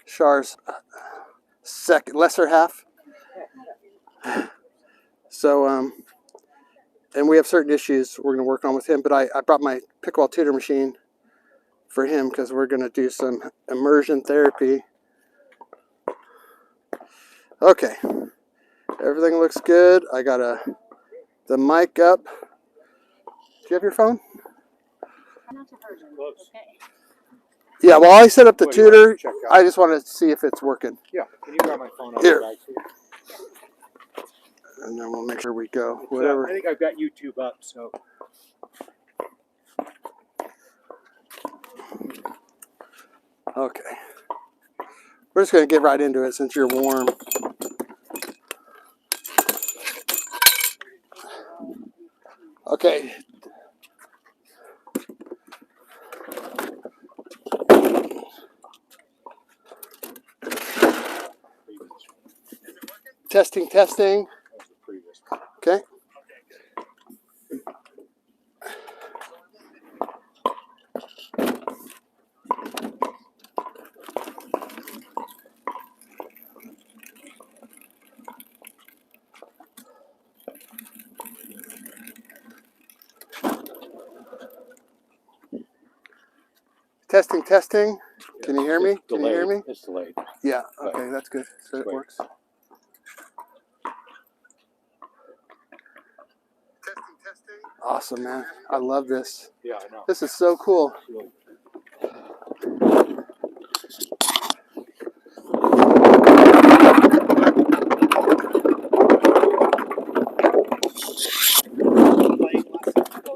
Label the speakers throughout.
Speaker 1: Char's lesser half. So, and we have certain issues we're going to work on with him. But I brought my pickleball tutor machine for him because we're going to do some immersion therapy. Okay, everything looks good. I got the mic up. Do you have your phone? Yeah, well, I set up the tutor. I just want to see if it's working.
Speaker 2: Yeah, can you grab my phone off
Speaker 1: here?
Speaker 2: The back seat?
Speaker 1: And then we'll make sure we go. Whatever.
Speaker 2: I think I've got YouTube up, so.
Speaker 1: Okay. We're just going to get right into it since you're warm. Okay. Testing, testing. Okay. Testing, testing. Can you hear me? Can you hear me?
Speaker 2: It's delayed.
Speaker 1: Yeah, okay, that's good. So it works. Testing, testing. Awesome, man. I love this.
Speaker 2: Yeah, I know.
Speaker 1: This is so cool.
Speaker 2: Will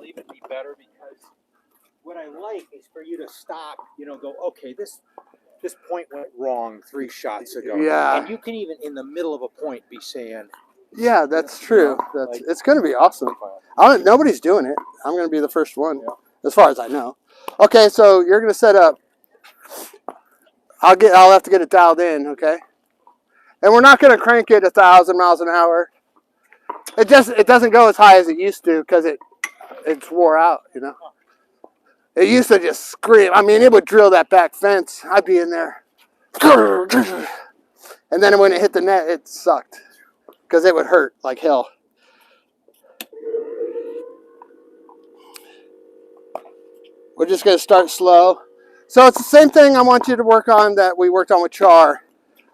Speaker 2: even be better because what I like is for you to stop, go, okay, this point went wrong 3 shots ago.
Speaker 1: Yeah.
Speaker 2: And you can even in the middle of a point be saying,
Speaker 1: yeah, that's true. It's going to be awesome. Nobody's doing it. I'm going to be the first one, as far as I know. Okay, so you're going to set up. I'll have to get it dialed in, okay? And we're not going to crank it 1,000 miles an hour. It doesn't go as high as it used to because it's wore out, It used to just scream. I mean, it would drill that back fence. I'd be in there. And then when it hit the net, it sucked because it would hurt like hell. We're just going to start slow. So it's the same thing I want you to work on that we worked on with Char.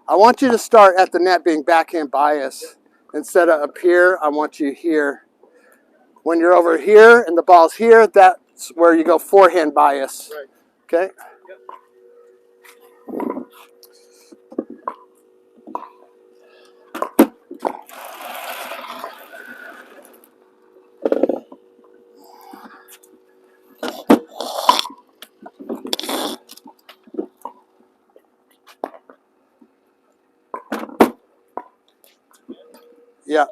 Speaker 1: I want you to start at the net being backhand bias. Instead of up here, I want you here. When you're over here and the ball's here, that's where you go forehand bias. Right. Okay? Yeah.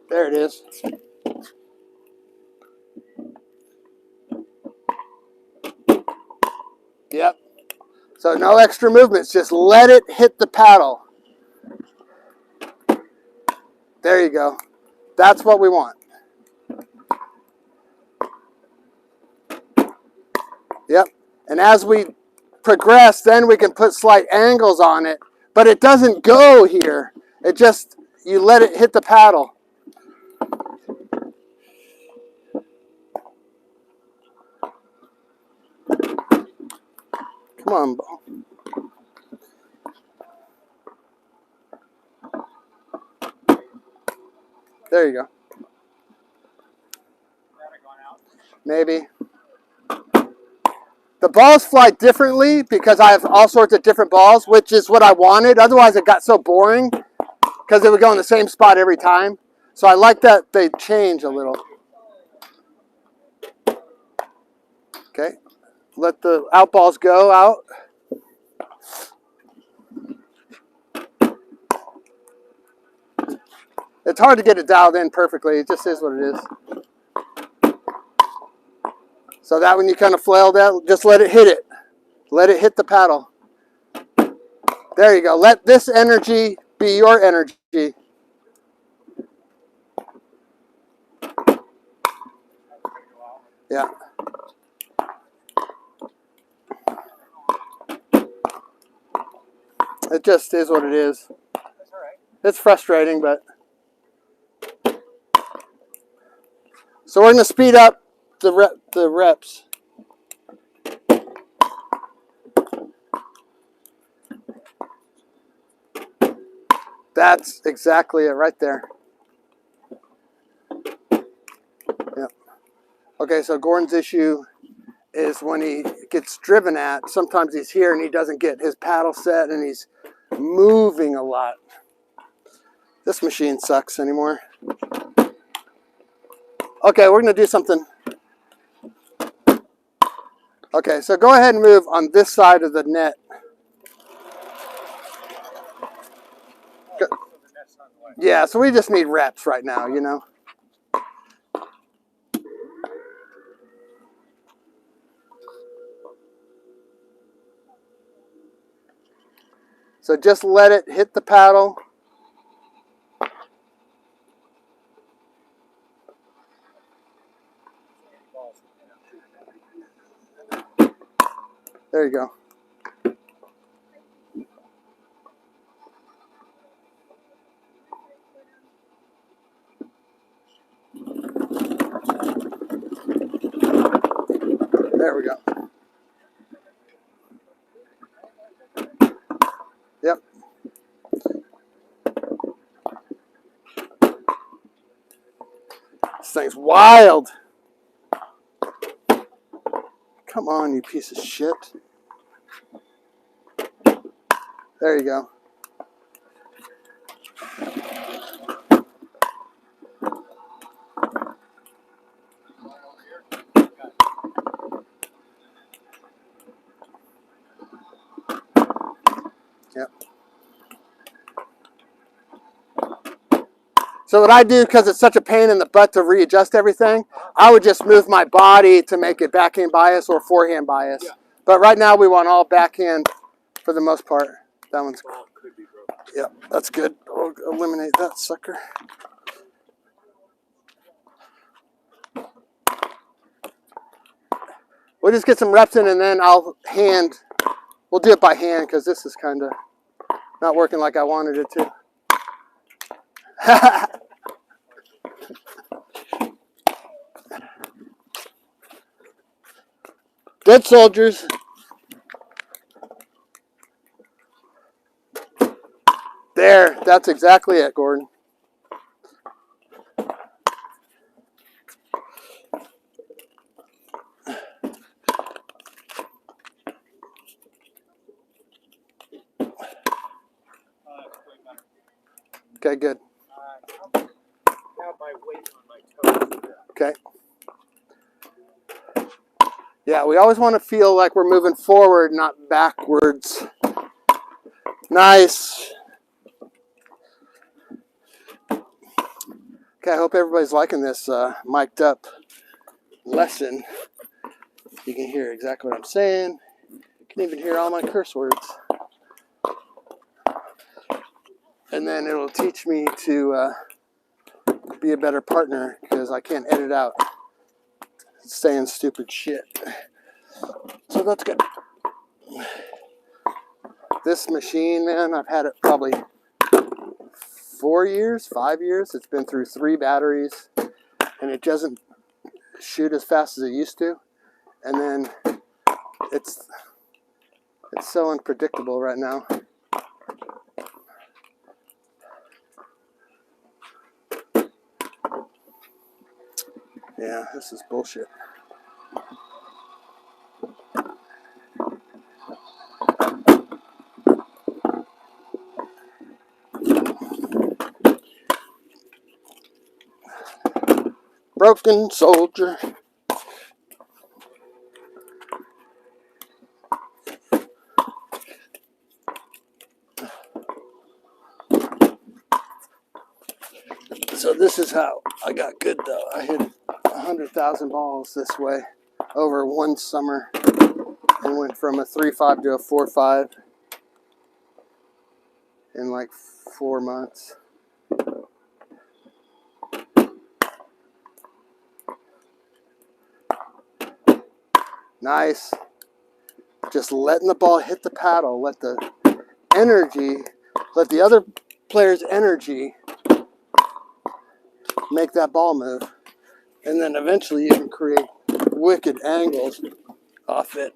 Speaker 1: There it is. Yep. So no extra movements. Just let it hit the paddle. There you go. That's what we want. Yep. And as we progress, then we can put slight angles on it. But it doesn't go here. It just, you let it hit the paddle. Come on, ball. There you go. Maybe. The balls fly differently because I have all sorts of different balls, which is what I wanted. Otherwise, it got so boring because it would go in the same spot every time. So I like that they change a little. Okay. Let the out balls go out. It's hard to get it dialed in perfectly. It just is what it is. So that when you kind of flail that, just let it hit it. Let it hit the paddle. There you go. Let this energy be your energy. Yeah. It just is what it is. It's frustrating, but. So we're going to speed up the reps. That's exactly it right there. Yep. Okay, so Gordon's issue is when he gets driven at, sometimes he's here and he doesn't get his paddle set and he's moving a lot. This machine sucks anymore. Okay, we're going to do something. Okay, so go ahead and move on this side of the net. Yeah, so we just need reps right now, you know. So just let it hit the paddle. There you go. There we go. Yep. This thing's wild. Come on, you piece of shit. There you go. Yep. So what I do, because it's such a pain in the butt to readjust everything, I would just move my body to make it backhand bias or forehand bias. Yeah. But right now we want all backhand for the most part. That one's cool. Yep, that's good. We'll eliminate that sucker. We'll just get some reps in and then I'll hand. We'll do it by hand because this is kind of not working like I wanted it to. Good soldiers. There, that's exactly it, Gordon. Okay, good.
Speaker 2: Have my weight on my toes.
Speaker 1: Okay. Yeah, we always want to feel like we're moving forward, not backwards. Nice. Okay, I hope everybody's liking this mic'd up lesson. You can hear exactly what I'm saying. You can even hear all my curse words. And then it'll teach me to be a better partner because I can't edit out saying stupid shit. So that's good. This machine, man, I've had it probably 4 years, 5 years. It's been through 3 batteries and it doesn't shoot as fast as it used to. And then it's so unpredictable right now. Yeah, this is bullshit. Broken soldier. So this is how I got good though. I hit 100,000 balls this way. over one summer and went from a 3.5 to a 4.5 in like 4 months. Nice. Just letting the ball hit the paddle. Let the other player's energy make that ball move. And then eventually you can create wicked angles off it.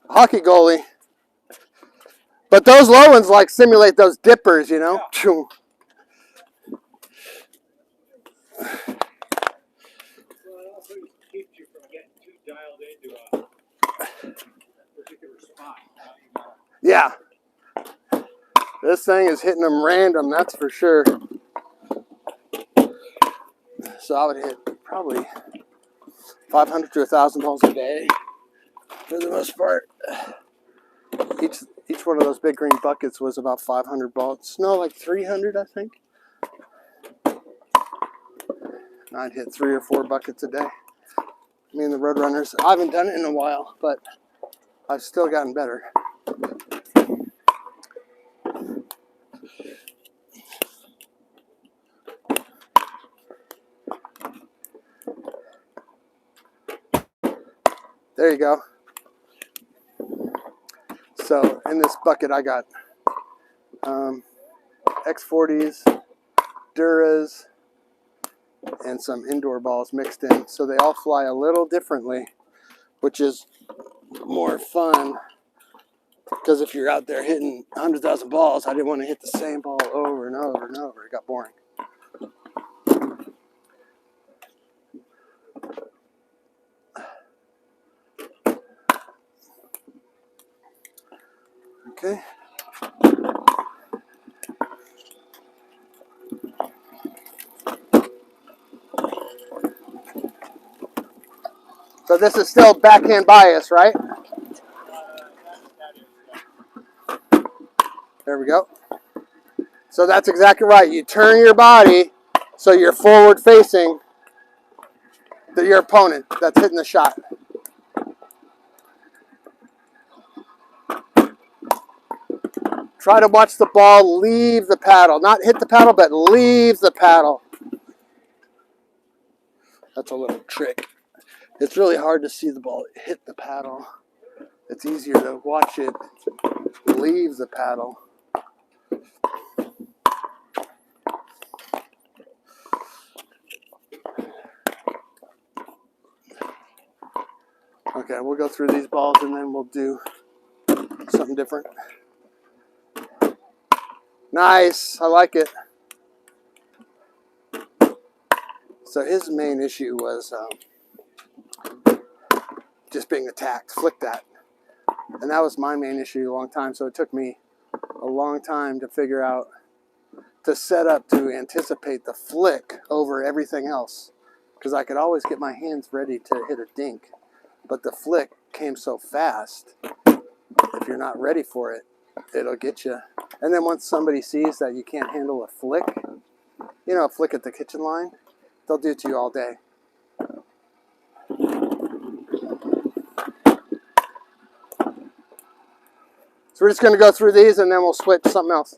Speaker 1: Hockey goalie. But those low ones like simulate those dippers, you know?
Speaker 2: Yeah. Well, it also keeps you from getting too dialed into a particular spot.
Speaker 1: Yeah. This thing is hitting them random, that's for sure. So I would hit probably 500 to 1,000 balls a day for the most part. Each one of those big green buckets was about 500 balls. No, like 300, I think. And I'd hit 3 or 4 buckets a day. Me and the Roadrunners. I haven't done it in a while, but I've still gotten better. There you go. So in this bucket I got X40s, Duras, and some indoor balls mixed in. So they all fly a little differently, which is more fun. Because if you're out there hitting 100,000 balls, I didn't want to hit the same ball over and over and over. It got boring. Okay. So this is still backhand bias, right? There we go. So that's exactly right. You turn your body so you're forward facing your opponent that's hitting the shot. Try to watch the ball leave the paddle. Not hit the paddle, but leave the paddle. That's a little trick. It's really hard to see the ball hit the paddle. It's easier to watch it leave the paddle. Okay, we'll go through these balls and then we'll do something different. Nice, I like it. So his main issue was just being attacked, flick that. And that was my main issue a long time. So it took me a long time to figure out, to set up to anticipate the flick over everything else. Because I could always get my hands ready to hit a dink. But the flick came so fast, if you're not ready for it, it'll get you. And then once somebody sees that you can't handle a flick, you know, a flick at the kitchen line, they'll do it to you all day. So we're just going to go through these and then we'll switch to something else.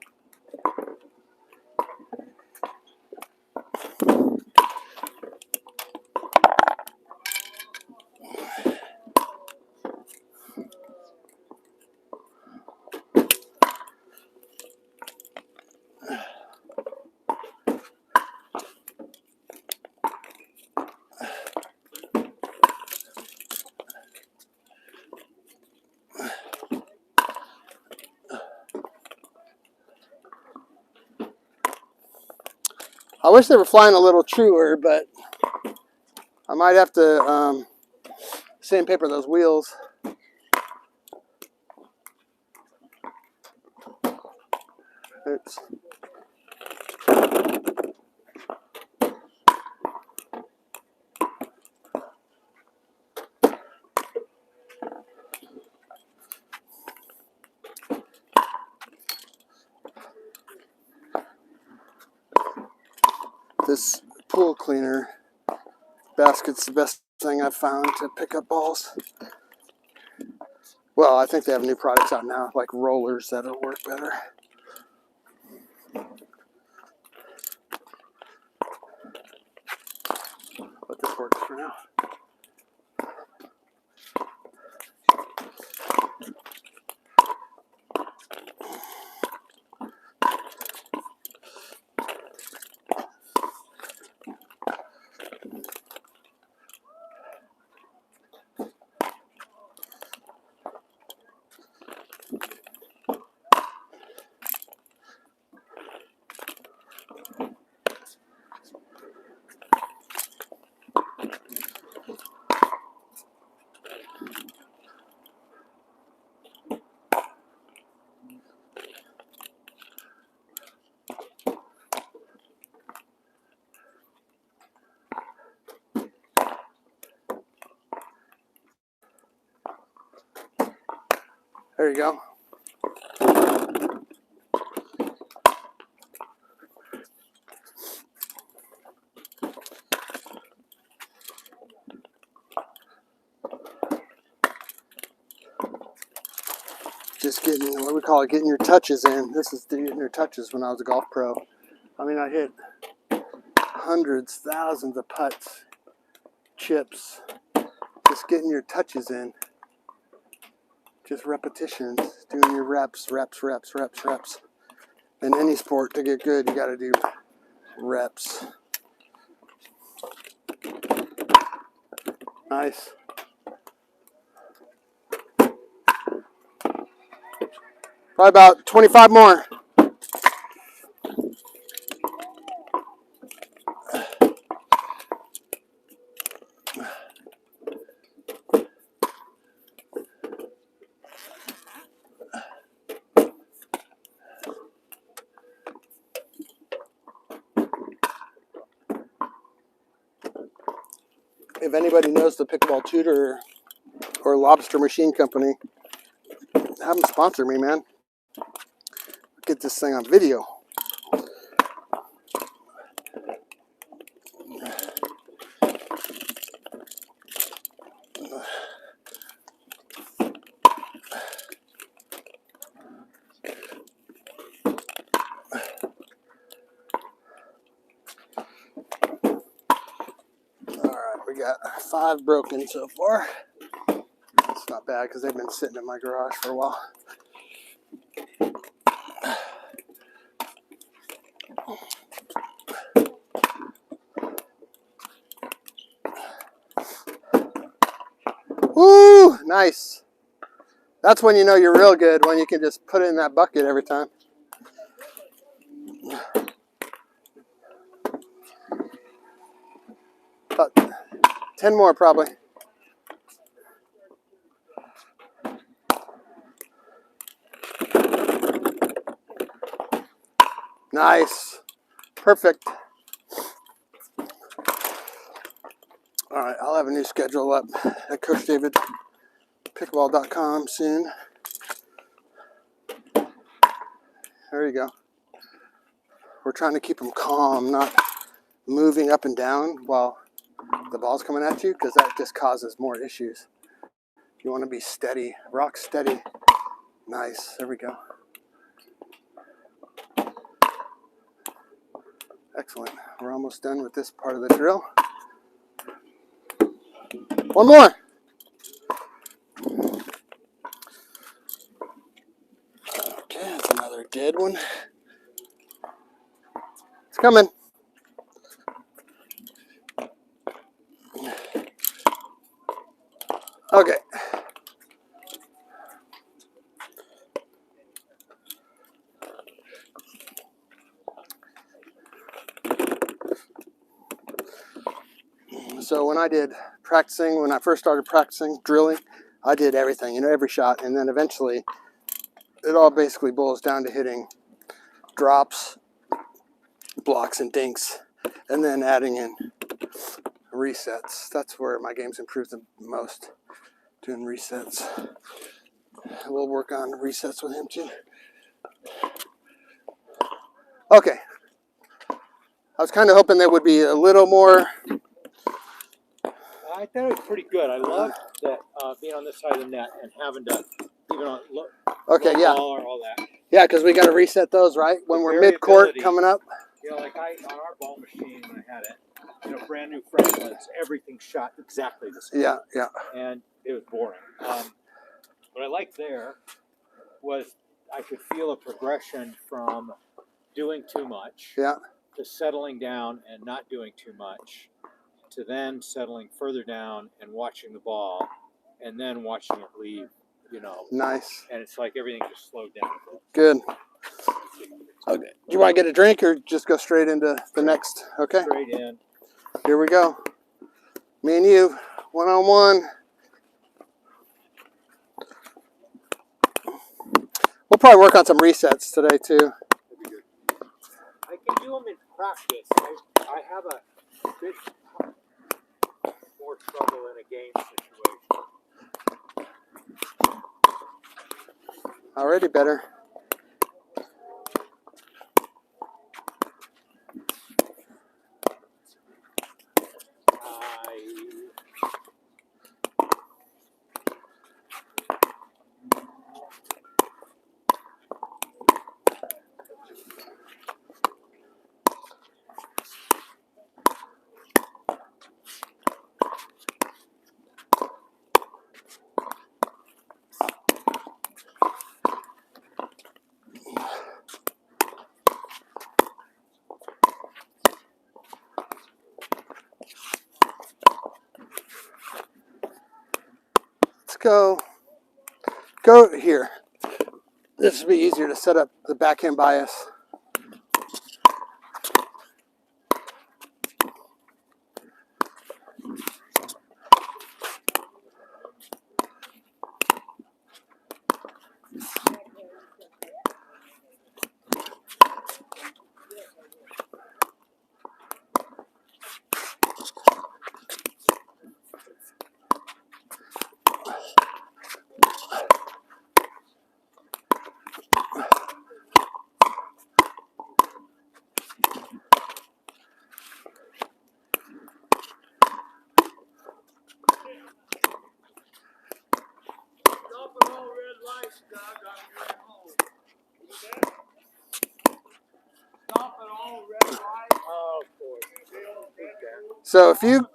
Speaker 1: I wish they were flying a little truer, but I might have to sandpaper those wheels. Oops. This pool cleaner basket's the best thing I've found to pick up balls. Well, I think they have new products out now, like rollers that'll work better. But this works for now. There you go. Just getting, what we call it, getting your touches in. This is getting your touches when I was a golf pro. I mean, I hit hundreds, thousands of putts, chips, just getting your touches in. Just repetitions, doing your reps. In any sport, to get good, you got to do reps. Nice. Probably about 25 more. If anybody knows the Pickleball Tutor or Lobster Machine Company, have them sponsor me, man. Get this thing on video. Alright, we got 5 broken so far. It's not bad because they've been sitting in my garage for a while. Woo! Nice. That's when you know you're real good, when you can just put it in that bucket every time. About 10 more probably. Nice. Perfect. All right, I'll have a new schedule up at CoachDavidPickleball.com soon. There you go. We're trying to keep them calm, not moving up and down while the ball's coming at you, because that just causes more issues. You want to be steady, rock steady. Nice, there we go. Excellent. We're almost done with this part of the drill. One more. Okay, that's another dead one. It's coming. Okay. So when I first started practicing drilling, I did everything, every shot, and then eventually it all basically boils down to hitting drops, blocks, and dinks, and then adding in resets. That's where my game's improved the most, doing resets. We'll work on resets with him too. Okay. I was kind of hoping they would be a little more.
Speaker 2: I thought it was pretty good. I loved that being on this side of the net and having to even on low ball or all that.
Speaker 1: Yeah, because we got to reset those, right? When we're mid-court coming up.
Speaker 2: You know, like on our ball machine when I had it, you know, brand new Franklin's, everything shot exactly the same.
Speaker 1: Yeah, yeah.
Speaker 2: And it was boring. What I liked there was I could feel a progression from doing too much to settling down and not doing too much, to then settling further down and watching the ball, and then watching it leave, you know.
Speaker 1: Nice.
Speaker 2: And it's like everything just slowed down a bit.
Speaker 1: Good. Okay. Do you want to get a drink or just go straight into the next? Okay.
Speaker 2: Straight in.
Speaker 1: Here we go. Me and you, one-on-one. We'll probably work on some resets today too.
Speaker 2: I can do them in practice. I have a bit more trouble in a game situation.
Speaker 1: Already better. Go here. This would be easier to set up the backhand bias. So if you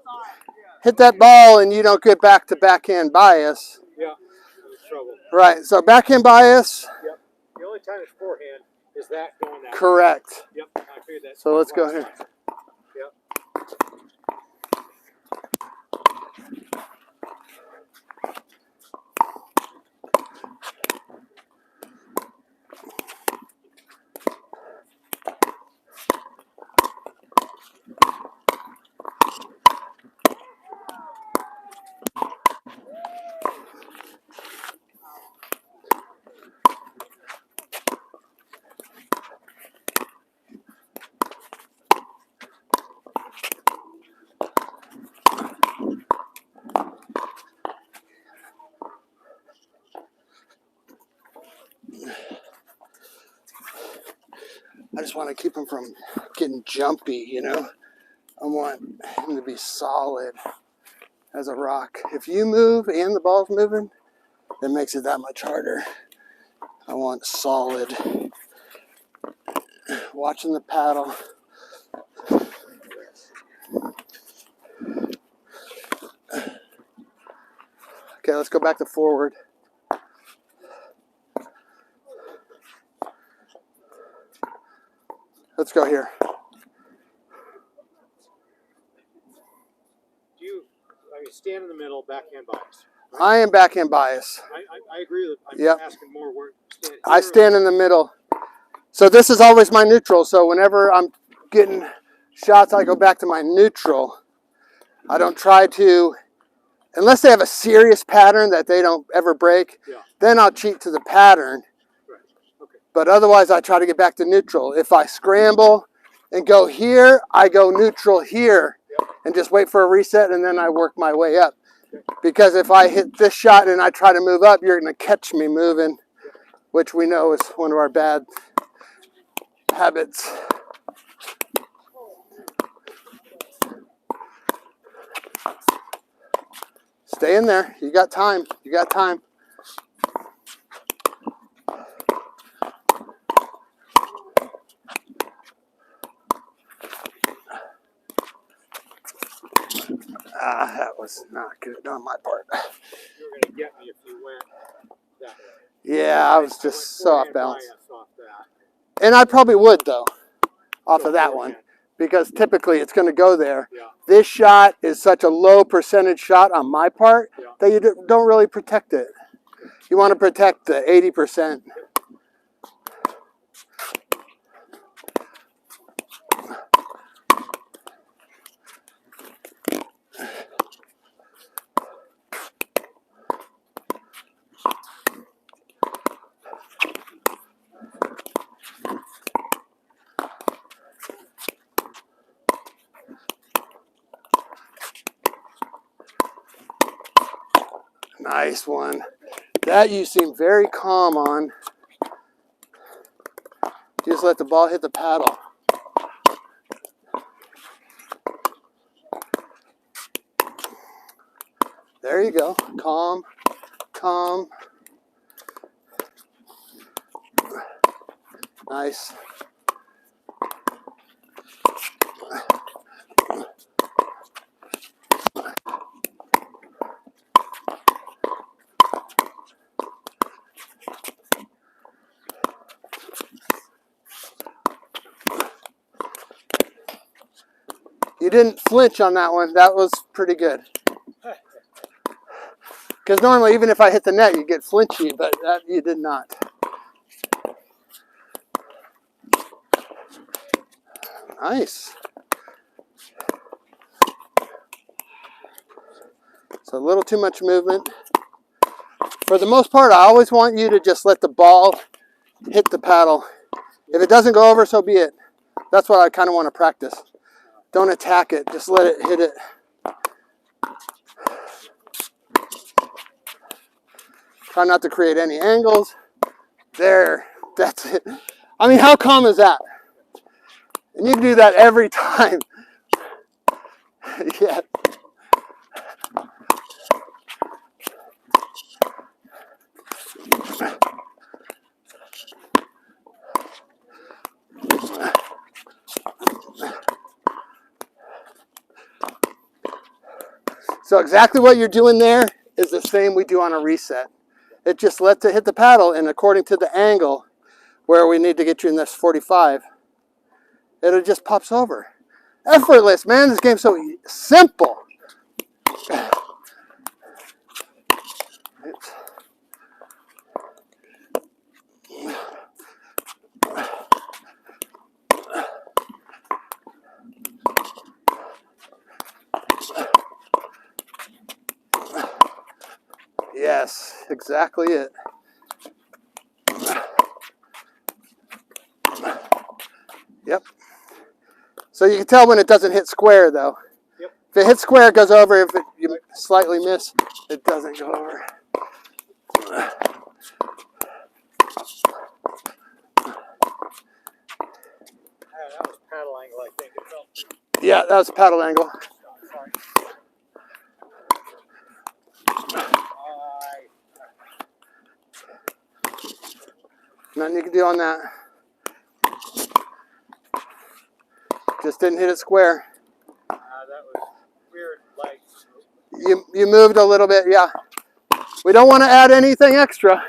Speaker 1: hit that ball and you don't get back to backhand bias.
Speaker 2: Yeah, I'm in trouble.
Speaker 1: Right, so backhand bias.
Speaker 2: Yep. The only time it's forehand is that going that
Speaker 1: correct.
Speaker 2: Way. Yep, I figured that.
Speaker 1: So let's go here.
Speaker 2: Yep.
Speaker 1: I just want to keep him from getting jumpy, you know. I want him to be solid as a rock. If you move and the ball's moving, it makes it that much harder. I want solid. Watching the paddle. Okay, let's go back to forward. Let's go here.
Speaker 2: You stand in the middle, backhand bias. Right?
Speaker 1: I am backhand bias.
Speaker 2: I agree with it. I'm asking more where
Speaker 1: I stand in the middle. So this is always my neutral. So whenever I'm getting shots, I go back to my neutral. I don't try to, unless they have a serious pattern that they don't ever break, then I'll cheat to the pattern.
Speaker 2: Right. Okay.
Speaker 1: But otherwise, I try to get back to neutral. If I scramble and go here, I go neutral here. And just wait for a reset, and then I work my way up. Because if I hit this shot and I try to move up, you're going to catch me moving, which we know is one of our bad habits. Stay in there. You got time. You got time. Ah, that was not good on my part.
Speaker 2: You were going to get me if you went that way.
Speaker 1: Yeah, I was just so off balance.
Speaker 2: Off that.
Speaker 1: And I probably would, though, off of that one, because typically it's going to go there.
Speaker 2: Yeah.
Speaker 1: This shot is such a low percentage shot on my part that you don't really protect it. You want to protect the 80%. Nice one. That you seem very calm on. Just let the ball hit the paddle. There you go. Calm, calm. Nice. You didn't flinch on that one. That was pretty good. Because normally, even if I hit the net, you get flinchy, but that you did not. Nice. So a little too much movement. For the most part, I always want you to just let the ball hit the paddle. If it doesn't go over, so be it. That's what I kind of want to practice. Don't attack it. Just let it hit it. Try not to create any angles. There. That's it. I mean, how calm is that? And you can do that every time. Yeah. So exactly what you're doing there is the same we do on a reset. It just lets it hit the paddle, and according to the angle where we need to get you in this 45, it just pops over. Effortless, man. This game's so simple. Oops. Yes, exactly it. Yep. So you can tell when it doesn't hit square, though.
Speaker 2: Yep.
Speaker 1: If it hits square, it goes over. If you slightly miss, it doesn't go over.
Speaker 2: That was paddle angle, I think. It felt.
Speaker 1: Yeah, that was a paddle angle.
Speaker 2: Sorry.
Speaker 1: Nothing you can do on that. Just didn't hit it square.
Speaker 2: That was weird. Like
Speaker 1: you moved a little bit, yeah. We don't want to add anything extra.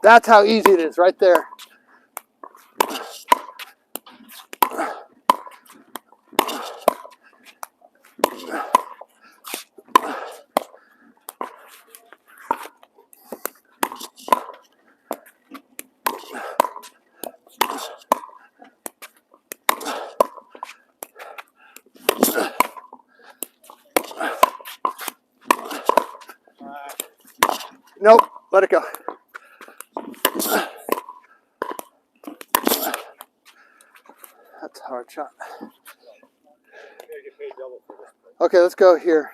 Speaker 1: That's how easy it is, right there. Nope, let it go. That's a hard shot. Okay, let's go here.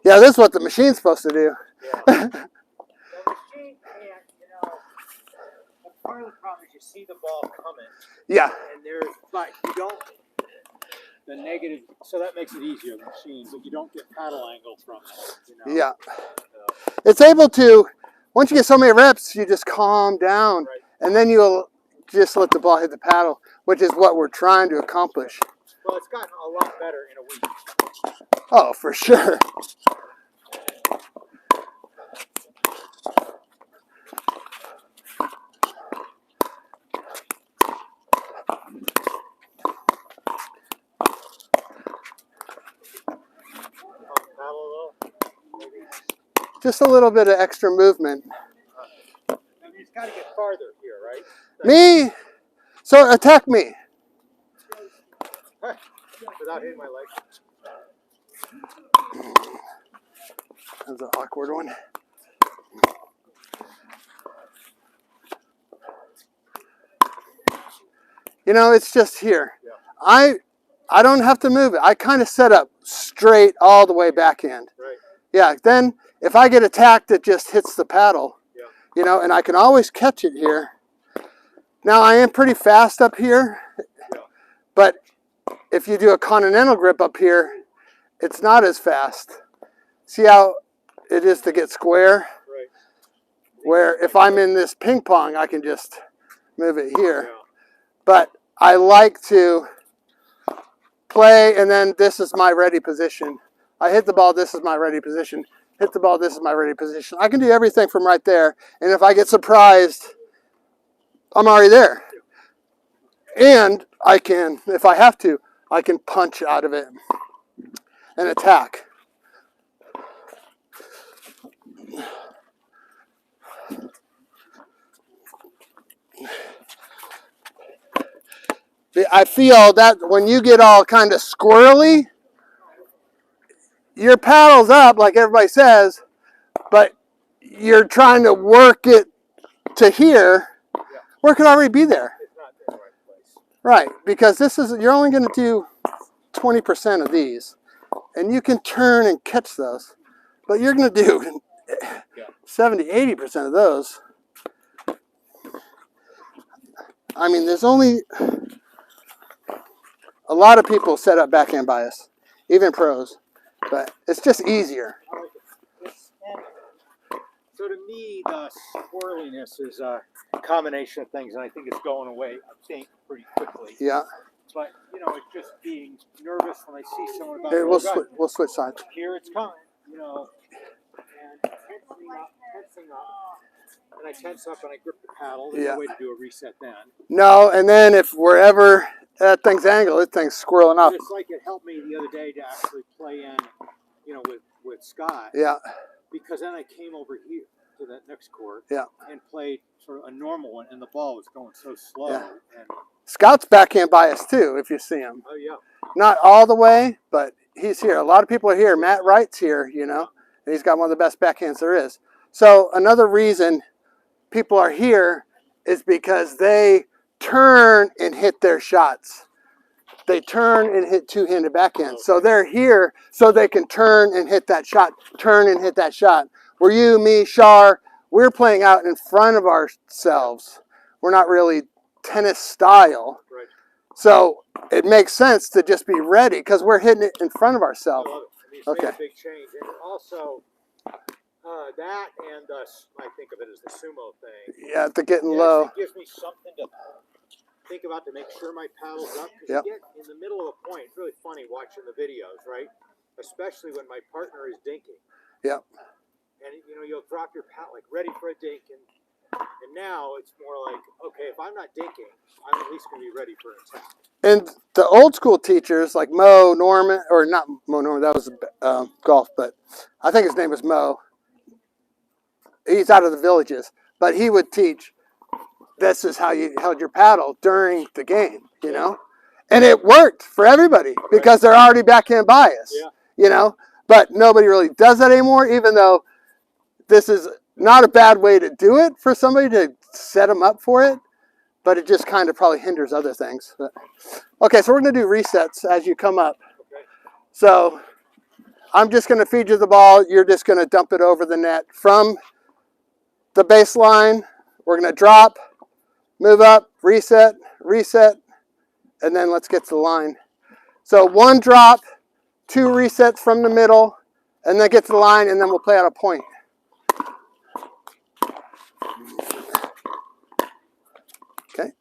Speaker 1: Yeah, this is what the machine's supposed to do.
Speaker 2: Yeah. The machine can't, part of the problem is you see the ball coming.
Speaker 1: Yeah.
Speaker 2: And but you don't, the negative, so that makes it easier, the machine, but you don't get paddle angle from it, you know?
Speaker 1: Yeah. It's able to, once you get so many reps, you just calm down,
Speaker 2: Right.
Speaker 1: and then you'll just let the ball hit the paddle, which is what we're trying to accomplish.
Speaker 2: Well, it's gotten a lot better in a week.
Speaker 1: Oh, for sure. Just a little bit of extra movement.
Speaker 2: I mean, it's got to get farther here, right?
Speaker 1: Me? So attack me.
Speaker 2: Without hitting my leg.
Speaker 1: That's an awkward one. You know, it's just here.
Speaker 2: Yeah.
Speaker 1: I don't have to move it. I kind of set up straight all the way backhand.
Speaker 2: Right.
Speaker 1: Yeah, then if I get attacked, it just hits the paddle.
Speaker 2: Yeah.
Speaker 1: You know, and I can always catch it here. Now, I am pretty fast up here,
Speaker 2: Yeah.
Speaker 1: but if you do a continental grip up here, it's not as fast. See how it is to get square?
Speaker 2: Right.
Speaker 1: Where if I'm in this ping pong, I can just move it here.
Speaker 2: Yeah.
Speaker 1: But I like to play, and then this is my ready position. I hit the ball, this is my ready position. Hit the ball, this is my ready position. I can do everything from right there, and if I get surprised, I'm already there. And I can, if I have to, I can punch out of it and attack. I feel that when you get all kind of squirrely, your paddle's up, like everybody says, but you're trying to work it to here, where it could already be there.
Speaker 2: It's not in the right place.
Speaker 1: Right, because this is, you're only going to do 20% of these, and you can turn and catch those, but you're going to do 70, 80% of those. I mean, there's only a lot of people set up backhand bias, even pros, but it's just easier.
Speaker 2: I like it. So to me, the squirreliness is a combination of things, and I think it's going away, I think, pretty quickly.
Speaker 1: Yeah.
Speaker 2: But, you know, it's just being nervous when I see someone about
Speaker 1: Here, we'll switch sides.
Speaker 2: Here it's coming, you know, and tensing up, and I tense up and I grip the paddle. There's no way to do a reset then.
Speaker 1: No, and then if wherever that thing's angle, that thing's squirreling up.
Speaker 2: It's like it helped me the other day to actually play in, you know, with Scott.
Speaker 1: Yeah.
Speaker 2: Because then I came over here to that next court.
Speaker 1: Yeah.
Speaker 2: And played sort of a normal one, and the ball was going so slow.
Speaker 1: Yeah.
Speaker 2: And
Speaker 1: Scott's backhand bias too, if you see him.
Speaker 2: oh yeah.
Speaker 1: Not all the way, but he's here. A lot of people are here. Matt Wright's here, you know, and he's got one of the best backhands there is. So another reason people are here is because they turn and hit their shots. They turn and hit two-handed backhands. So they're here so they can turn and hit that shot, turn and hit that shot. Where you, me, Shar, we're playing out in front of ourselves. We're not really tennis style.
Speaker 2: Right.
Speaker 1: So it makes sense to just be ready because we're hitting it in front of ourselves.
Speaker 2: I love it. I mean, it's made a big change. And also, that and I think of it as the sumo thing.
Speaker 1: Yeah, to getting low.
Speaker 2: It gives me something to think about to make sure my paddle's up. Because
Speaker 1: Yep.
Speaker 2: you get in the middle of a point, it's really funny watching the videos, right? Especially when my partner is dinking.
Speaker 1: Yep.
Speaker 2: And, you know, you'll drop your paddle, like, ready for a dink. And now it's more like, okay, if I'm not dinking, I'm at least going to be ready for an attack.
Speaker 1: And the old school teachers like Mo Norman, or not Mo Norman, that was golf, but I think his name was Mo. He's out of the Villages, but he would teach, this is how you held your paddle during the game, you know? And it worked for everybody because they're already backhand biased, you know? But nobody really does that anymore, even though this is not a bad way to do it for somebody to set them up for it, but it just kind of probably hinders other things. But, okay, so we're going to do resets as you come up.
Speaker 2: Okay.
Speaker 1: So I'm just going to feed you the ball. You're just going to dump it over the net from the baseline. We're going to drop, move up, reset, reset, and then let's get to the line. So 1 drop, 2 resets from the middle, and then get to the line, and then we'll play out a point. Okay.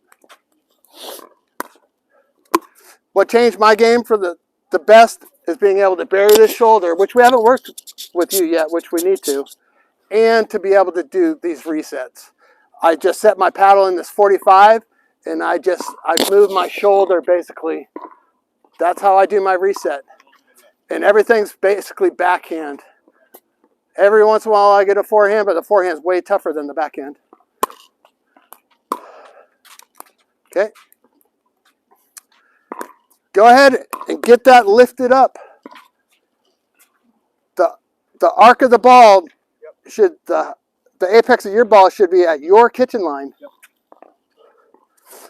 Speaker 1: What changed my game for the best is being able to bury the shoulder, which we haven't worked with you yet, which we need to, and to be able to do these resets. I just set my paddle in this 45, and I move my shoulder basically. That's how I do my reset. And everything's basically backhand. Every once in a while I get a forehand, but the forehand's way tougher than the backhand. Okay. Go ahead and get that lifted up. The arc of the ball should, the apex of your ball should be at your kitchen line.
Speaker 2: Yep.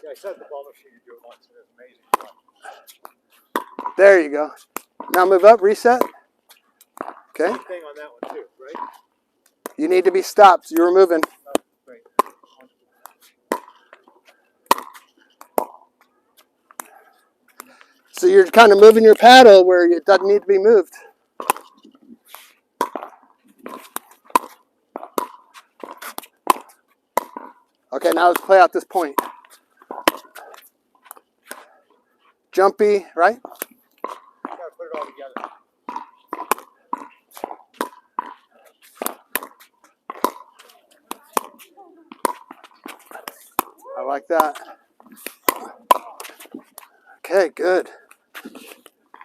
Speaker 2: Yeah, I set the ball machine to do it once, and it was amazing.
Speaker 1: There you go. Now move up, reset. Okay.
Speaker 2: Same thing on that one too, right?
Speaker 1: You need to be stopped. You were moving.
Speaker 2: Oh, great.
Speaker 1: So you're kind of moving your paddle where it doesn't need to be moved. Okay, now let's play out this point. Jumpy, right?
Speaker 2: Gotta put it all together.
Speaker 1: I like that. Okay, good.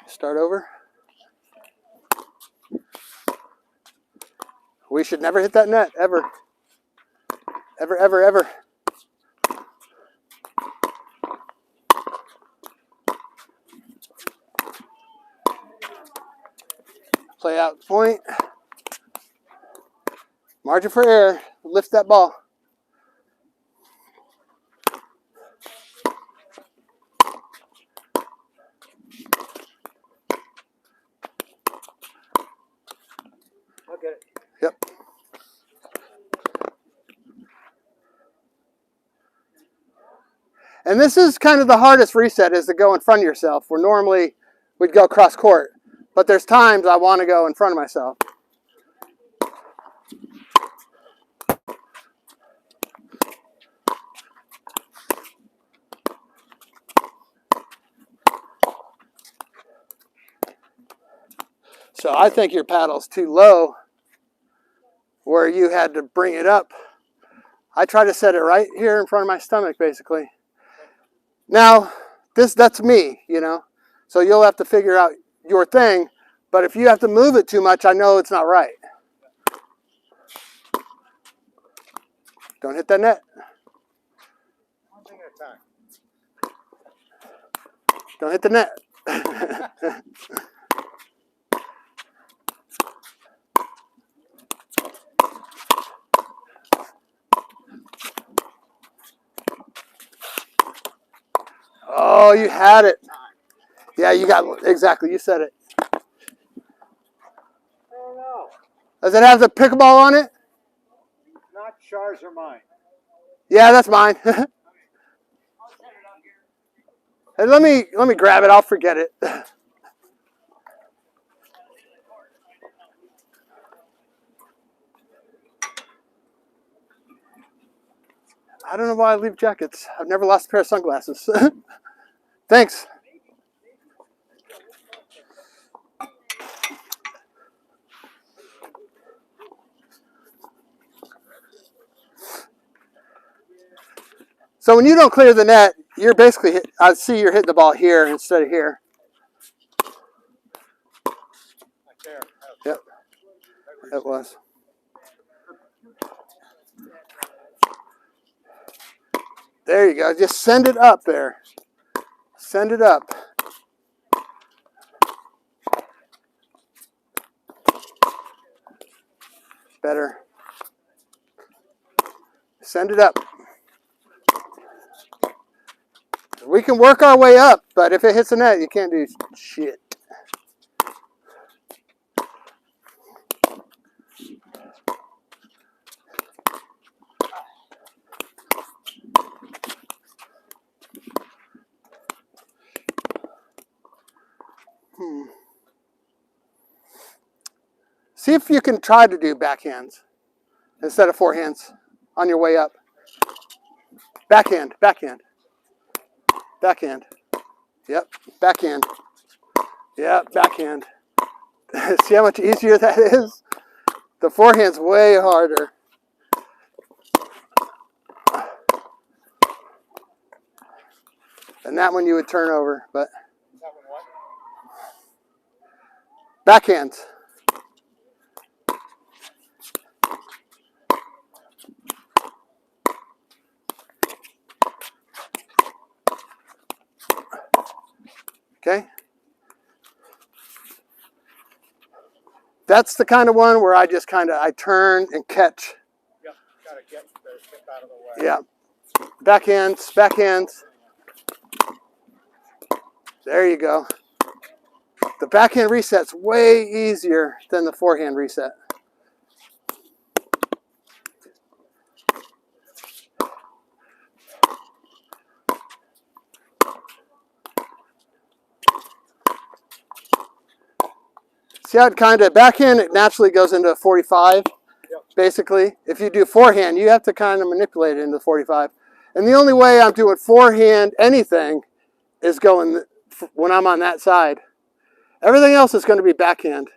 Speaker 1: Start over. We should never hit that net, ever. Ever, ever, ever. Play out point. Margin for error. Lift that ball.
Speaker 2: I'll get it.
Speaker 1: Yep. And this is kind of the hardest reset, is to go in front of yourself, where normally we'd go cross court. But there's times I want to go in front of myself. So I think your paddle's too low where you had to bring it up. I try to set it right here in front of my stomach, basically. Now, that's me, you know. So you'll have to figure out your thing. But if you have to move it too much, I know it's not right. Don't hit that net.
Speaker 2: One thing at a time.
Speaker 1: Don't hit the net. Oh, you had it. Yeah, you got, exactly, you said it.
Speaker 2: I don't know.
Speaker 1: Does it have the pickleball on it?
Speaker 2: Not Char's or mine.
Speaker 1: Yeah, that's mine. Hey, let me grab it. I'll forget it. I don't know why I leave jackets. I've never lost a pair of sunglasses. Thanks. So when you don't clear the net, you're basically, I see you're hitting the ball here instead of here.
Speaker 2: Like there.
Speaker 1: Yep, it was. There you go. Just send it up there. Send it up. Better. Send it up. We can work our way up, but if it hits the net, you can't do shit. See if you can try to do backhands instead of forehands on your way up. Backhand, backhand, backhand. Yep, backhand. Yep, backhand. See how much easier that is? The forehand's way harder. And that one you would turn over, but
Speaker 2: That one what?
Speaker 1: backhands. Okay. That's the kind of one where I just I turn and catch.
Speaker 2: Yep, gotta get the hip out of the way.
Speaker 1: Yeah. Backhands, backhands. There you go. The backhand reset's way easier than the forehand reset. See how it backhand, it naturally goes into a 45, basically. If you do forehand, you have to kind of manipulate it into 45. And the only way I'm doing forehand anything is going when I'm on that side. Everything else is going to be backhand.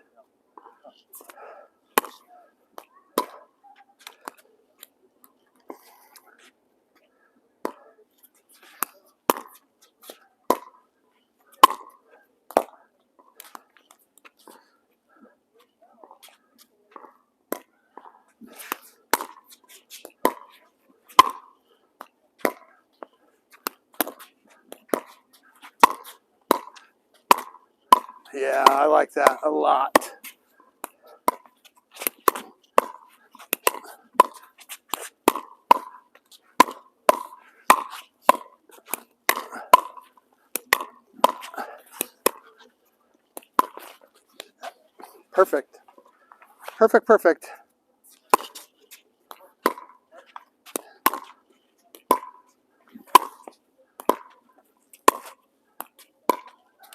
Speaker 1: Yeah, I like that a lot. Perfect. Perfect, perfect.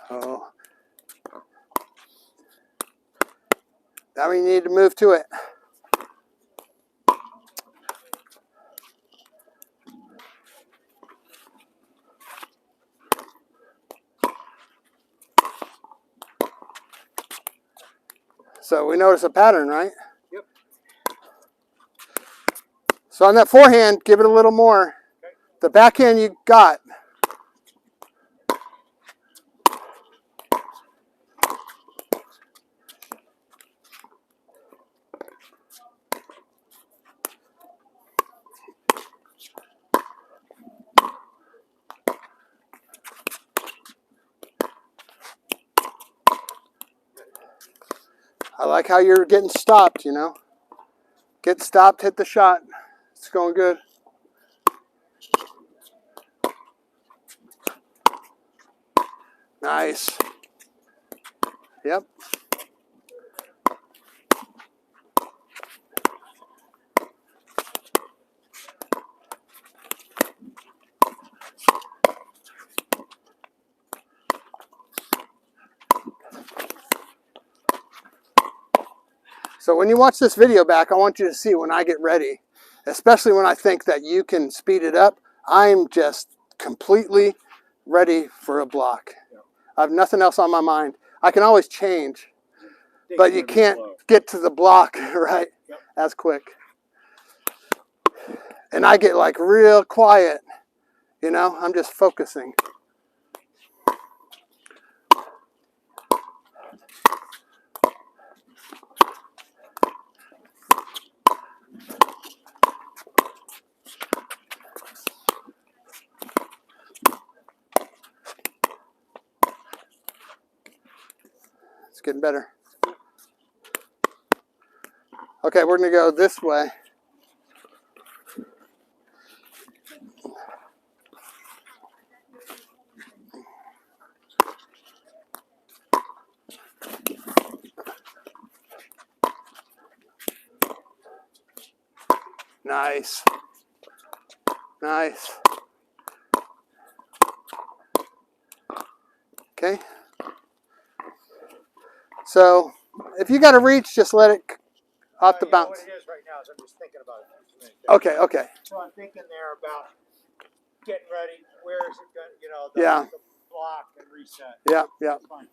Speaker 1: Oh. Now we need to move to it. So we notice a pattern, right?
Speaker 2: Yep.
Speaker 1: So on that forehand, give it a little more.
Speaker 2: Okay.
Speaker 1: The backhand you got. I like how you're getting stopped, you know. Get stopped, hit the shot. It's going good. Nice. Yep. So when you watch this video back, I want you to see when I get ready, especially when I think that you can speed it up, I'm just completely ready for a block.
Speaker 2: Yep.
Speaker 1: I have nothing else on my mind. I can always change, but you can't get to the block right as quick. And I get like real quiet, you know, I'm just focusing. It's getting better. Okay, we're going to go this way. Nice. Nice. Okay. So if you got to reach, just let it off the bounce.
Speaker 2: What it is right now is I'm just thinking about it.
Speaker 1: Okay, okay.
Speaker 2: So I'm thinking there about getting ready. Where is it going? You know,
Speaker 1: Yeah.
Speaker 2: the block and reset.
Speaker 1: Yeah, yeah.
Speaker 2: Fine.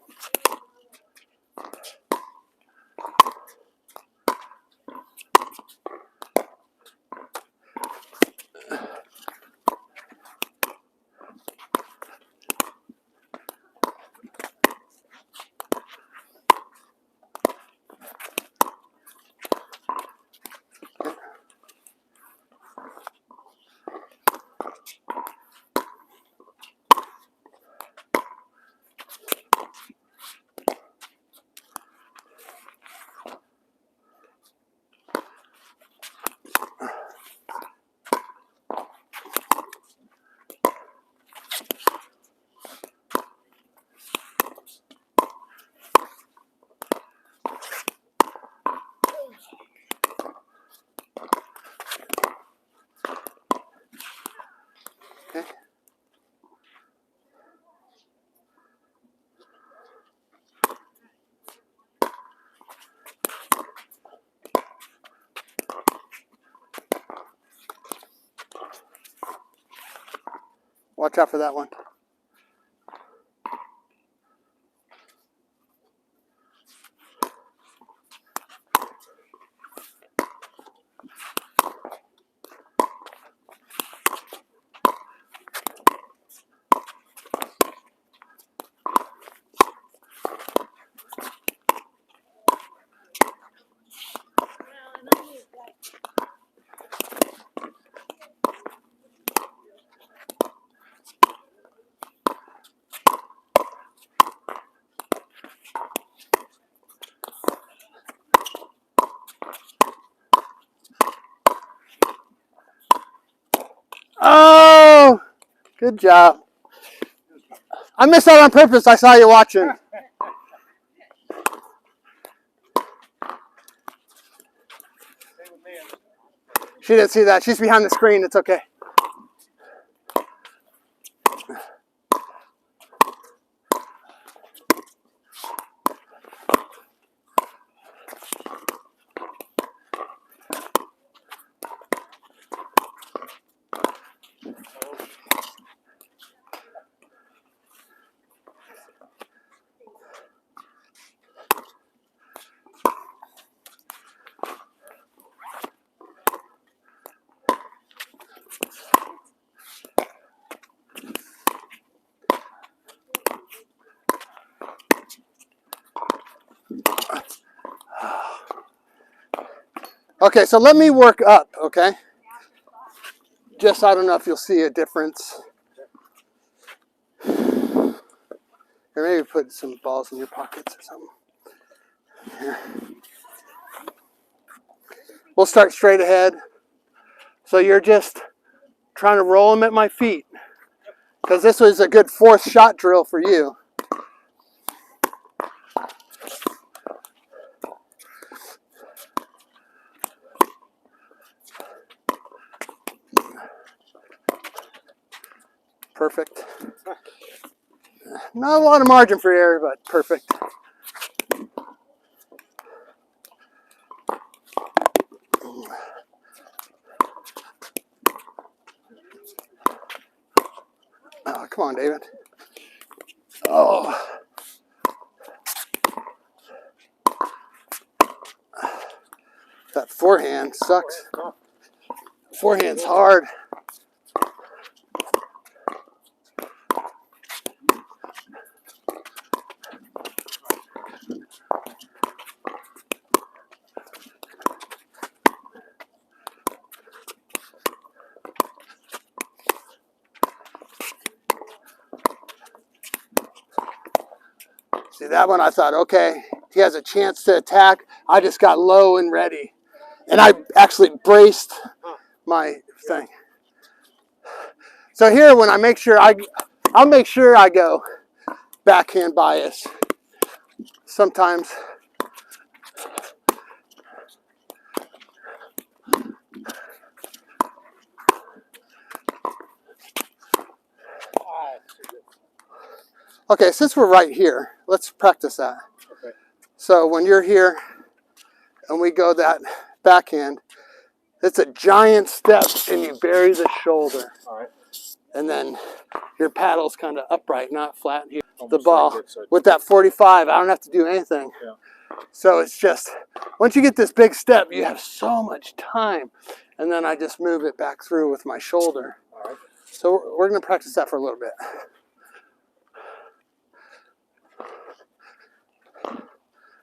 Speaker 1: Okay. Watch out for that one. Oh, good job. I missed that on purpose. I saw you watching. She didn't see that. She's behind the screen. It's okay. Okay, so let me work up, okay? Just, I don't know if you'll see a difference. Or maybe put some balls in your pockets or something. Here. We'll start straight ahead. So you're just trying to roll them at my feet. Because this was a good fourth shot drill for you. Perfect. Not a lot of margin for error, but perfect. Oh, come on, David. Oh. That forehand sucks. Forehand's hard. See, that one I thought, okay, he has a chance to attack. I just got low and ready. And I actually braced my thing. So here, when I make sure I'll make sure I go backhand bias. Sometimes. Okay, since we're right here, let's practice that.
Speaker 2: Okay.
Speaker 1: So when you're here and we go that backhand, it's a giant step and you bury the shoulder.
Speaker 2: All right.
Speaker 1: And then your paddle's kind of upright, not flat here.
Speaker 2: Almost
Speaker 1: The ball,
Speaker 2: like this,
Speaker 1: with that 45, I don't have to do anything.
Speaker 2: Yeah.
Speaker 1: So it's just, once you get this big step, you have so much time. And then I just move it back through with my shoulder.
Speaker 2: All right.
Speaker 1: So we're going to practice that for a little bit.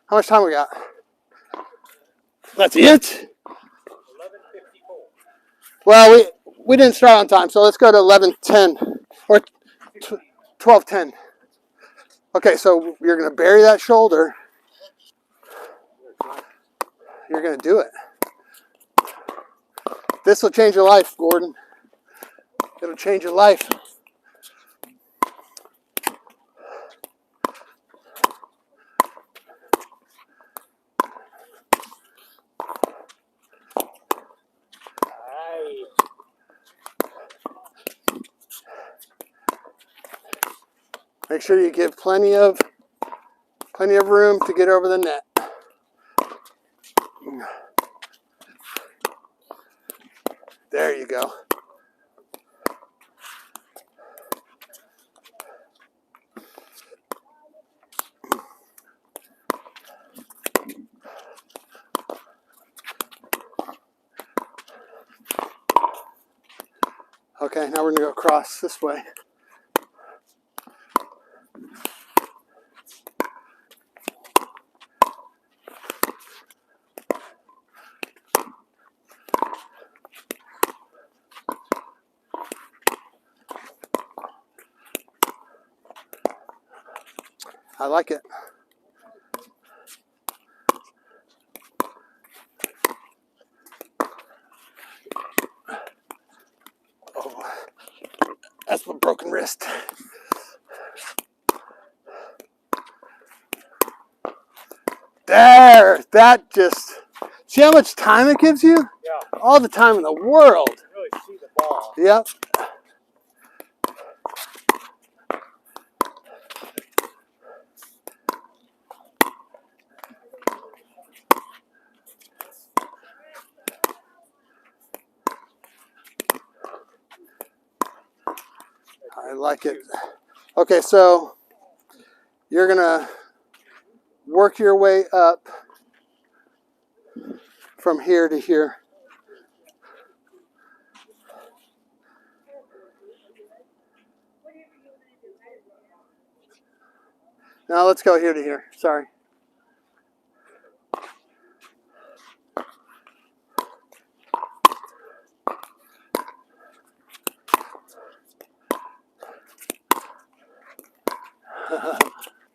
Speaker 1: How much time we got? That's it?
Speaker 2: 11:54.
Speaker 1: Well, we didn't start on time, so let's go to 11:10 or 12:10. Okay, so you're going to bury that shoulder. You're going to do it. This will change your life, Gordon. It'll change your life. Make sure you give plenty of room to get over the net. There you go. Okay, now we're going to go across this way. I like it. Oh, that's my broken wrist. There, that just, see how much time it gives you?
Speaker 2: Yeah.
Speaker 1: All the time in the world.
Speaker 2: You really see the ball.
Speaker 1: Yep. I like it. Okay, so you're going to work your way up from here to here. Now let's go here to here. Sorry.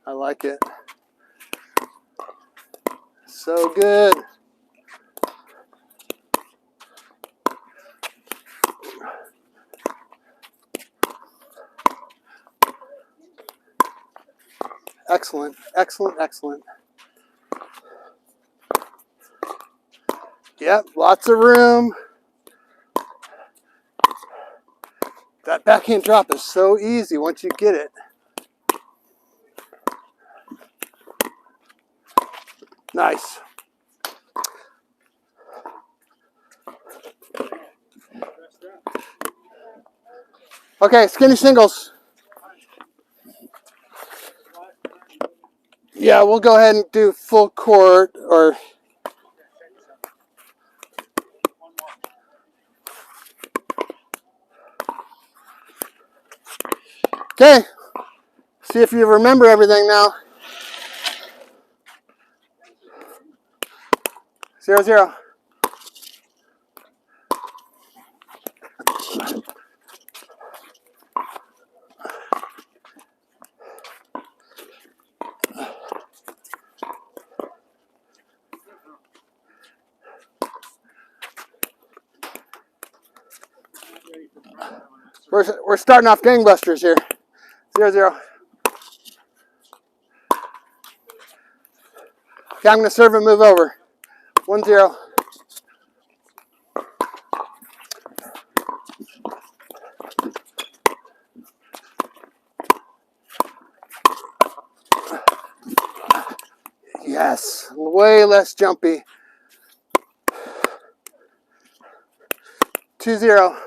Speaker 1: I like it. So good. Excellent, excellent, excellent. Yep, lots of room. That backhand drop is so easy once you get it. Nice. Okay, skinny singles. Yeah, we'll go ahead and do full court or... Okay, see if you remember everything now. 0-0. We're starting off gangbusters here. 0-0. Okay, I'm going to serve and move over. 1-0. Yes, way less jumpy. 2-0.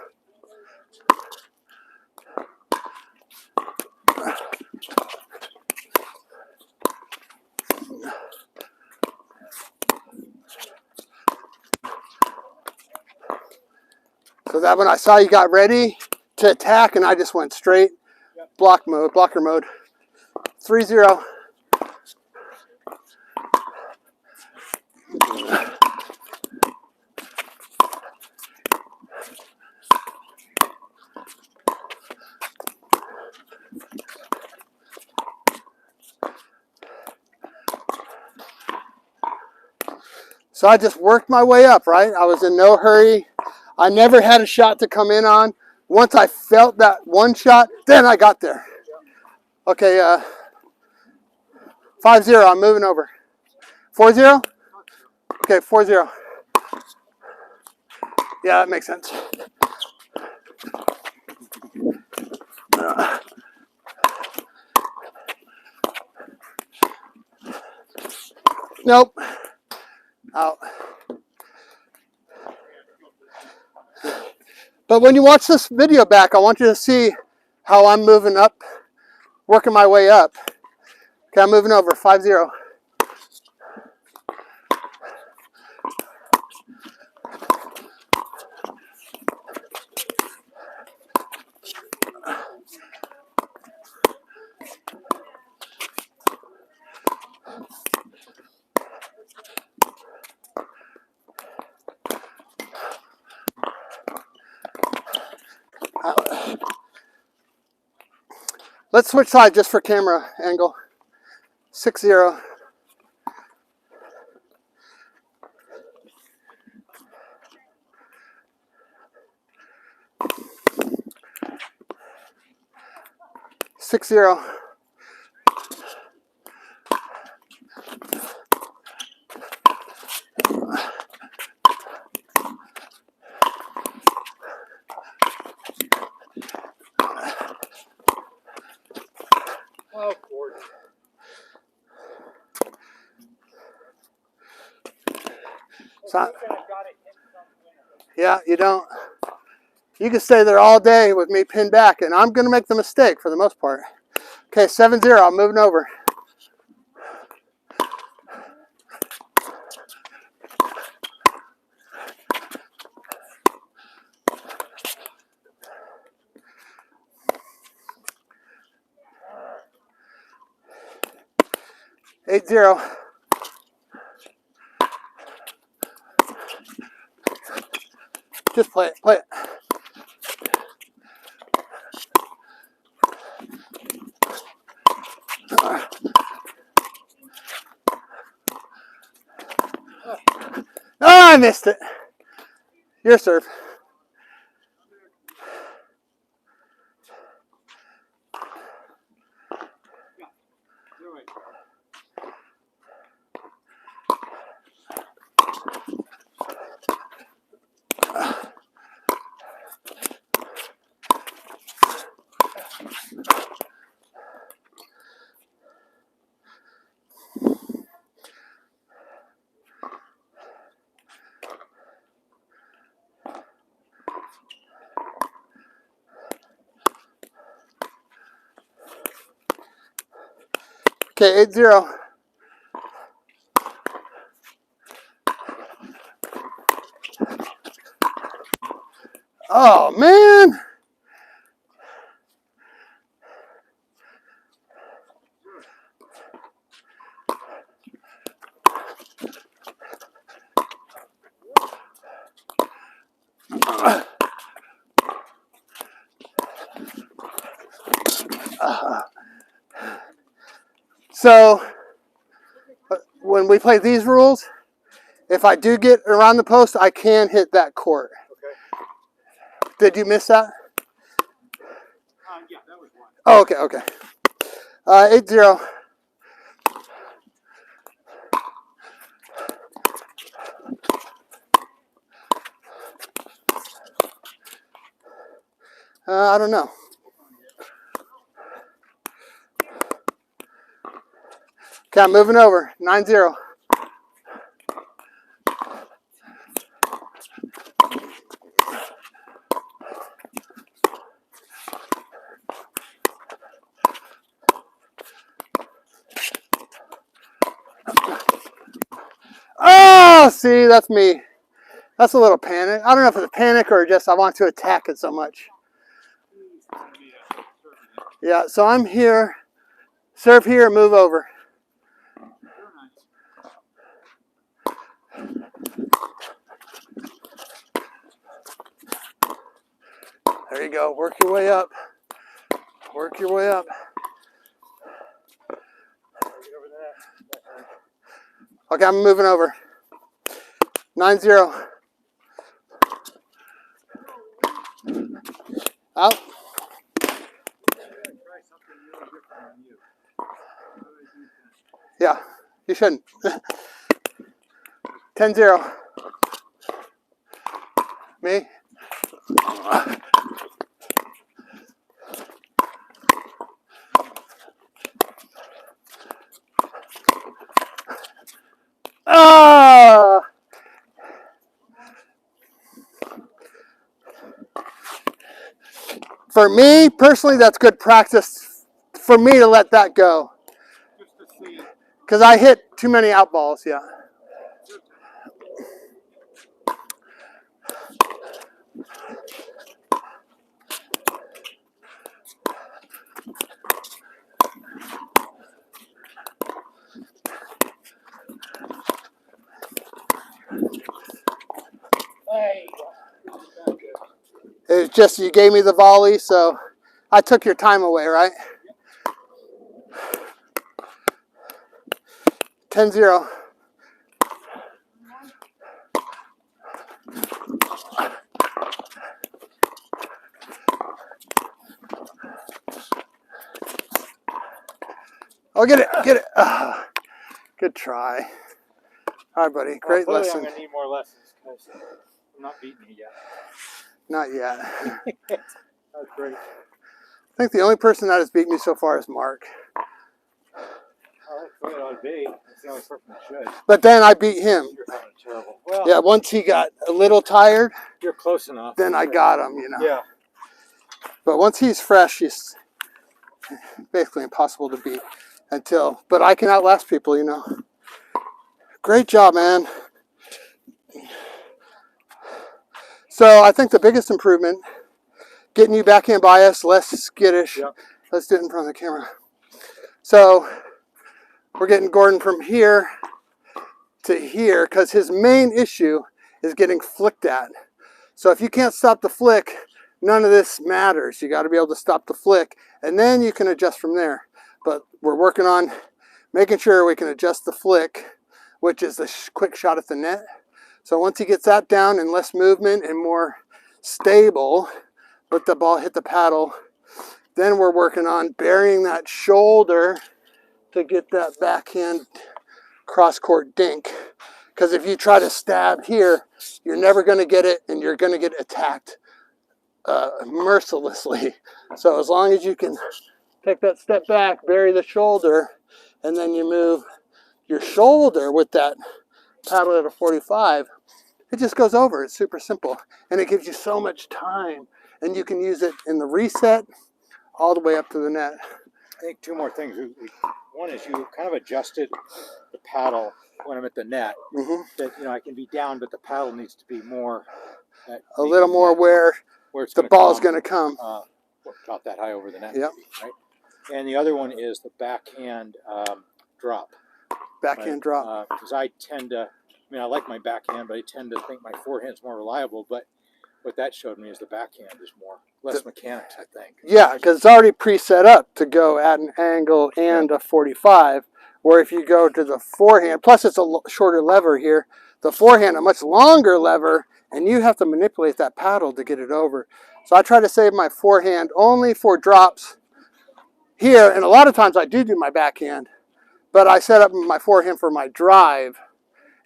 Speaker 1: So that when I saw you got ready to attack, and I just went straight blocker mode. 3-0. So I just worked my way up, right? I was in no hurry. I never had a shot to come in on. Once I felt that one shot, then I got there. Okay, 5-0, I'm moving over. 4-0? Okay, 4-0. Yeah, that makes sense. Nope. Out. But when you watch this video back, I want you to see how I'm moving up, working my way up. Okay, I'm moving over, 5-0. Let's switch sides just for camera angle. 6-0.
Speaker 2: Oh, gorgeous.
Speaker 1: So, yeah, you don't. You can stay there all day with me pinned back, and I'm going to make the mistake for the most part. Okay, 7-0, I'm moving over. Eight zero. Just play it, play it. Oh, I missed it. Your serve. Okay, 8-0. Oh, man. So, when we play these rules, if I do get around the post, I can hit that court. Okay. Did you miss that?
Speaker 2: Yeah, that was one.
Speaker 1: Oh, okay, okay. 8-0. I don't know. Okay, I'm moving over. 9-0. Oh, see, that's me. That's a little panic. I don't know if it's a panic or just I want to attack it so much. Yeah, so I'm here. Serve here, move over. There you go. Work your way up. Work your way up. Okay, I'm moving over. 9-0. Out. Yeah, you shouldn't. 10-0. Me? Ah! For me, personally, that's good practice for me to let that go. Because I hit too many out balls, yeah. It was just you gave me the volley, so I took your time away, right? 10-0. Oh, get it, get it. Ah, good try. All right, buddy, great lesson.
Speaker 2: I'm going to need more lessons because I'm not beating you yet.
Speaker 1: Not yet.
Speaker 2: That's great.
Speaker 1: I think the only person that has beat me so far is Mark.
Speaker 2: Oh, that's the way it ought to be. That's the only person that should.
Speaker 1: But then I beat him.
Speaker 2: You're having terrible. Well,
Speaker 1: yeah, once he got a little tired,
Speaker 2: you're close enough.
Speaker 1: Then I got him, you know.
Speaker 2: Yeah.
Speaker 1: But once he's fresh, he's basically impossible to beat but I can outlast people, you know. Great job, man. So I think the biggest improvement, getting you backhand bias, less skittish.
Speaker 2: Yep.
Speaker 1: Let's do it in front of the camera. So we're getting Gordon from here to here because his main issue is getting flicked at. So if you can't stop the flick, none of this matters. You got to be able to stop the flick, and then you can adjust from there. But we're working on making sure we can adjust the flick, which is the quick shot at the net. So once he gets that down and less movement and more stable, let the ball hit the paddle, then we're working on burying that shoulder to get that backhand cross-court dink. Because if you try to stab here, you're never going to get it, and you're going to get attacked mercilessly. So as long as you can take that step back, bury the shoulder, and then you move your shoulder with that paddle at a 45, it just goes over. It's super simple, and it gives you so much time, and you can use it in the reset all the way up to the net.
Speaker 2: I think two more things. One is you kind of adjusted the paddle when I'm at the net.
Speaker 1: Mm-hmm.
Speaker 2: That, you know, I can be down, but the paddle needs to be more
Speaker 1: a little more where the ball's going to come.
Speaker 2: Not that high over the net.
Speaker 1: Yep.
Speaker 2: Right. And the other one is the backhand drop.
Speaker 1: Backhand drop.
Speaker 2: Because I tend to, I mean, I like my backhand, but I tend to think my forehand's more reliable. But what that showed me is the backhand is less mechanics, I think.
Speaker 1: Yeah, because it's already pre-set up to go at an angle and a 45. Where if you go to the forehand, plus it's a shorter lever here, the forehand a much longer lever, and you have to manipulate that paddle to get it over. So I try to save my forehand only for drops here, and a lot of times I do my backhand, but I set up my forehand for my drive,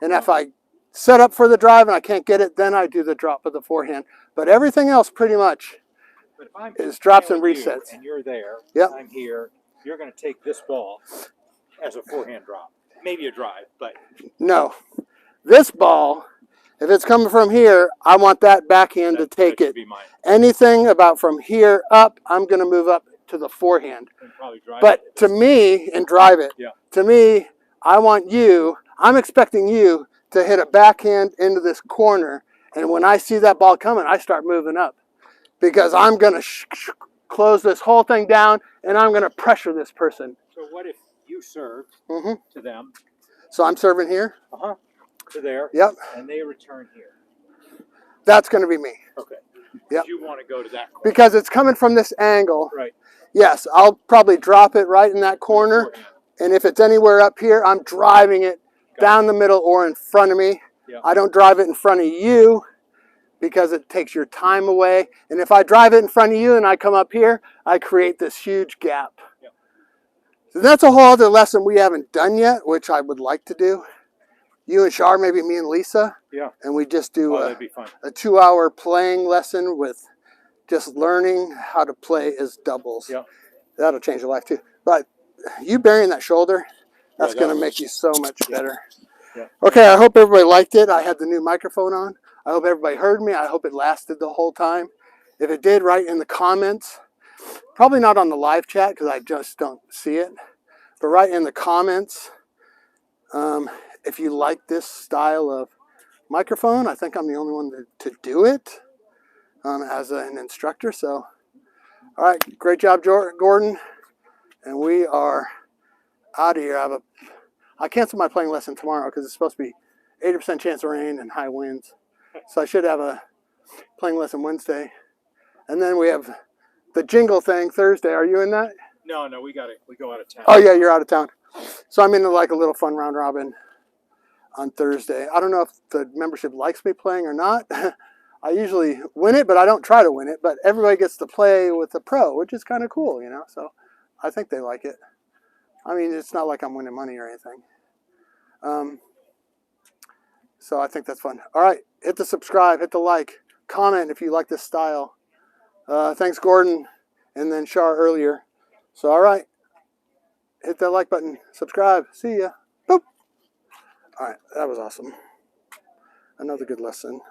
Speaker 1: and if I set up for the drive and I can't get it, then I do the drop with the forehand. But everything else pretty much is drops and resets.
Speaker 2: And you're there,
Speaker 1: yep.
Speaker 2: I'm here, you're going to take this ball, as a forehand drop. Maybe a drive, but
Speaker 1: No. This ball, if it's coming from here, I want that backhand to take it. Anything about from here up, I'm going to move up to the forehand.
Speaker 2: And probably drive
Speaker 1: but
Speaker 2: it.
Speaker 1: to me, and drive it.
Speaker 2: Yeah.
Speaker 1: To me, I'm expecting you to hit a backhand into this corner. And when I see that ball coming, I start moving up. Because I'm going to close this whole thing down, and I'm going to pressure this person.
Speaker 2: So what if you served to them?
Speaker 1: So I'm serving here?
Speaker 2: To there.
Speaker 1: Yep.
Speaker 2: And they return here.
Speaker 1: That's going to be me.
Speaker 2: Okay.
Speaker 1: Yep.
Speaker 2: You want to go to that corner.
Speaker 1: Because it's coming from this angle.
Speaker 2: Right.
Speaker 1: Yes, I'll probably drop it right in that corner. And if it's anywhere up here, I'm driving it down the middle or in front of me.
Speaker 2: Yep.
Speaker 1: I don't drive it in front of you because it takes your time away. And if I drive it in front of you and I come up here, I create this huge gap.
Speaker 2: Yep.
Speaker 1: So that's a whole other lesson we haven't done yet, which I would like to do. You and Shar, maybe me and Lisa.
Speaker 2: Yeah.
Speaker 1: And we just do
Speaker 2: that'd be fun.
Speaker 1: a 2-hour playing lesson with just learning how to play as doubles.
Speaker 2: Yeah.
Speaker 1: That'll change your life too. But you burying that shoulder, that's going to make you so much better.
Speaker 2: Yeah.
Speaker 1: Okay, I hope everybody liked it. I had the new microphone on. I hope everybody heard me. I hope it lasted the whole time. If it did, write in the comments. Probably not on the live chat because I just don't see it. But write in the comments if you like this style of microphone. I think I'm the only one to do it as an instructor. So, all right, great job, Gordon. And we are out of here. I canceled my playing lesson tomorrow because it's supposed to be 80% chance of rain and high winds. So I should have a playing lesson Wednesday. And then we have the jingle thing Thursday. Are you in that?
Speaker 2: No, we got it. We go out of town.
Speaker 1: Oh, yeah, you're out of town. So I'm in like a little fun round robin on Thursday. I don't know if the membership likes me playing or not. I usually win it, but I don't try to win it. But everybody gets to play with a pro, which is kind of cool, you know. So I think they like it. I mean, it's not like I'm winning money or anything. So I think that's fun. All right, hit the subscribe, hit the like, comment if you like this style. Thanks, Gordon, and then Shar earlier. So, all right, hit that like button, subscribe. See ya. Boop. All right, that was awesome. Another good lesson.